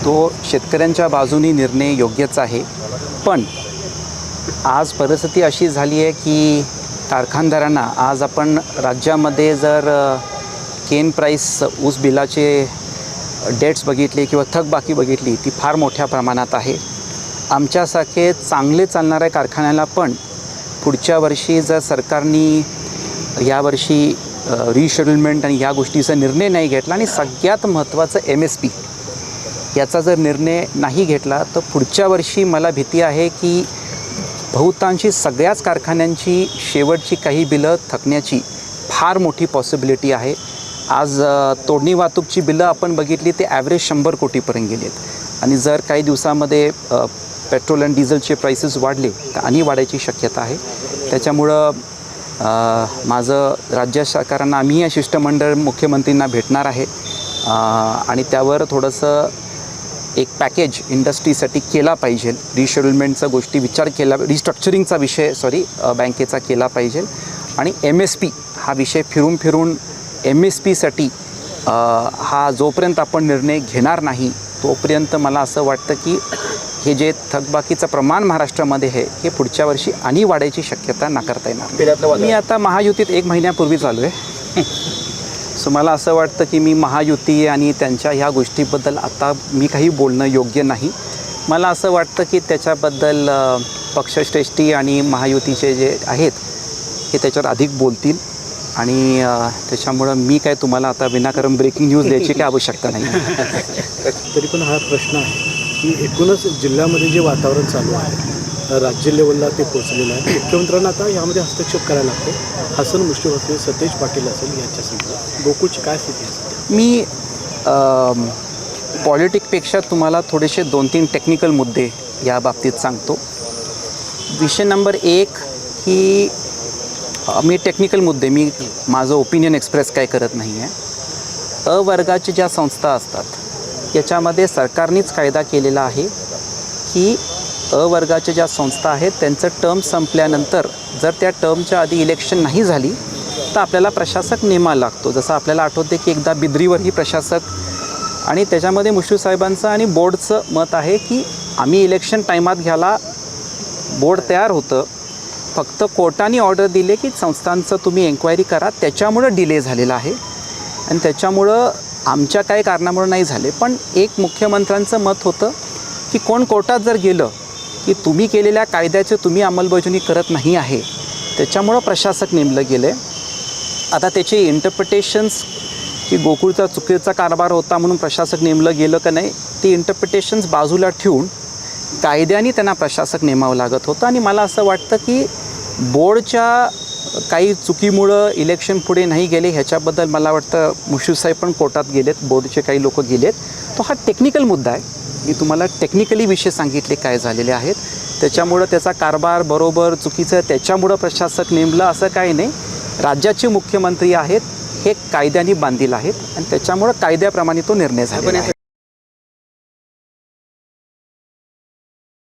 तो शेतकऱ्यांच्या बाजूनी निर्णय योग्यच आहे. पण आज परिस्थिती अशी झाली आहे की कारखानदारांना आज आपण राज्यामध्ये जर केन प्राईस ऊस बिलाचे डेट्स बघितले किंवा थकबाकी बघितली ती फार मोठ्या प्रमाणात आहे. आमच्यासारखे चांगले चालणाऱ्या कारखान्याला पण पुढच्या वर्षी जर सरकारने यावर्षी रिशेड्युलमेंट आणि या गोष्टीचा निर्णय नाही घेतला आणि सगळ्यात महत्त्वाचं MSP याचा जर निर्णय नाही घेतला तर पुढच्या वर्षी मला भीती आहे की बहुतांशी सगळ्याच कारखान्यांची शेवटची काही बिलं थकण्याची फार मोठी पॉसिबिलिटी आहे. आज तोडणी वाहतूकची बिलं आपण बघितली ते ॲव्हरेज 100 कोटीपर्यंत गेलेत आणि जर काही दिवसामध्ये पेट्रोल आणि डिझेलचे प्राइसेस वाढले तर आणि वाढायची शक्यता आहे. त्याच्यामुळं माझं राज्य सरकारांना आम्ही या शिष्टमंडळ मुख्यमंत्रींना भेटणार आहे आणि त्यावर थोडंसं एक पॅकेज इंडस्ट्रीसाठी केला पाहिजे. रिशेड्युलमेंटचा गोष्टी विचार केला, रिस्ट्रक्चरिंगचा विषय बँकेचा केला पाहिजे आणि MSP हा विषय फिरून MSPसाठी हा जोपर्यंत आपण निर्णय घेणार नाही तोपर्यंत मला असं वाटतं की हे जे थकबाकीचं प्रमाण महाराष्ट्रामध्ये आहे हे पुढच्या वर्षी आणि वाढायची शक्यता नाकारता येणार. मी आता महायुतीत 1 महिन्यापूर्वीच आलो आहे. सो मला असं वाटतं की मी महायुती आणि त्यांच्या ह्या गोष्टीबद्दल आता मी काही बोलणं योग्य नाही. मला असं वाटतं की त्याच्याबद्दल पक्षश्रेष्ठी आणि महायुतीचे जे आहेत हे त्याच्यावर अधिक बोलतील आणि त्याच्यामुळं मी काय तुम्हाला आता विनाकारण ब्रेकिंग न्यूज द्यायची काही आवश्यकता नाही. तरी पण हा प्रश्न आहे की एकूणच जिल्ह्यामध्ये जे वातावरण चालू आहे राज्य लेवलला ते पोहोचलेलं आहे. मुख्यमंत्र्यांना आता यामध्ये हस्तक्षेप करायला लागतो. हसन मुश्रीफ असेल, सतेज पाटील असेल यांच्यासमोर गोकुळची काय स्थिती आहे? मी पॉलिटिकपेक्षा तुम्हाला थोडेसे 2-3 टेक्निकल मुद्दे या बाबतीत सांगतो. विषय नंबर 1 की मी टेक्निकल मुद्दे माझं ओपिनियन एक्सप्रेस काय करत नाही आहे. अ वर्गाच्या ज्या संस्था असतात याच्यामध्ये सरकारनेच कायदा केलेला आहे की अ वर्गाच्या ज्या संस्था आहेत त्यांचं टर्म संपल्यानंतर जर त्या टर्मच्या आधी इलेक्शन नाही झाली तर आपल्याला प्रशासक नेमायला लागतो. जसं आपल्याला आठवते की एकदा बिद्रीवरही प्रशासक आणि त्याच्यामध्ये मुश्रीफ साहेबांचं आणि बोर्डचं मत आहे की आम्ही इलेक्शन टायमात घ्यायला बोर्ड तयार होतं, फक्त कोर्टाने ऑर्डर दिले की संस्थांचं तुम्ही एन्क्वायरी करा, त्याच्यामुळं डिले झालेला आहे आणि त्याच्यामुळं आमच्या काही कारणामुळं नाही झाले. पण एक मुख्यमंत्र्यांचं मत होतं की कोण कोर्टात जर गेलं की तुम्ही केलेल्या कायद्याची तुम्ही अंमलबजावणी करत नाही आहे त्याच्यामुळं प्रशासक नेमलं गेलं आहे. आता त्याचे इंटरप्रिटेशन्स की गोकुळचा चुकीचा कारभार होता म्हणून प्रशासक नेमलं गेलं का नाही ती इंटरप्रिटेशन्स बाजूला ठेवून कायद्याने त्यांना प्रशासक नेमावं लागत होतं आणि मला असं वाटतं की बोर्डच्या काही चुकीमुळं इलेक्शन पुढे नाही गेले ह्याच्याबद्दल मला वाटतं मुश्रीफ साहेब पण कोर्टात गेलेत, बोर्डचे काही लोक गेलेत. तो हा टेक्निकल मुद्दा आहे. मी तुम्हाला टेक्निकली विषय सांगितले काय झालेले आहेत. त्याच्यामुळं त्याचा कारभार बरोबर चुकीचं त्याच्यामुळं प्रशासक नेमलं असं काही नाही. राज्याचे मुख्यमंत्री आहेत हे कायद्याने बांधील आहेत आणि त्याच्यामुळं कायद्याप्रमाणे तो निर्णय झाला.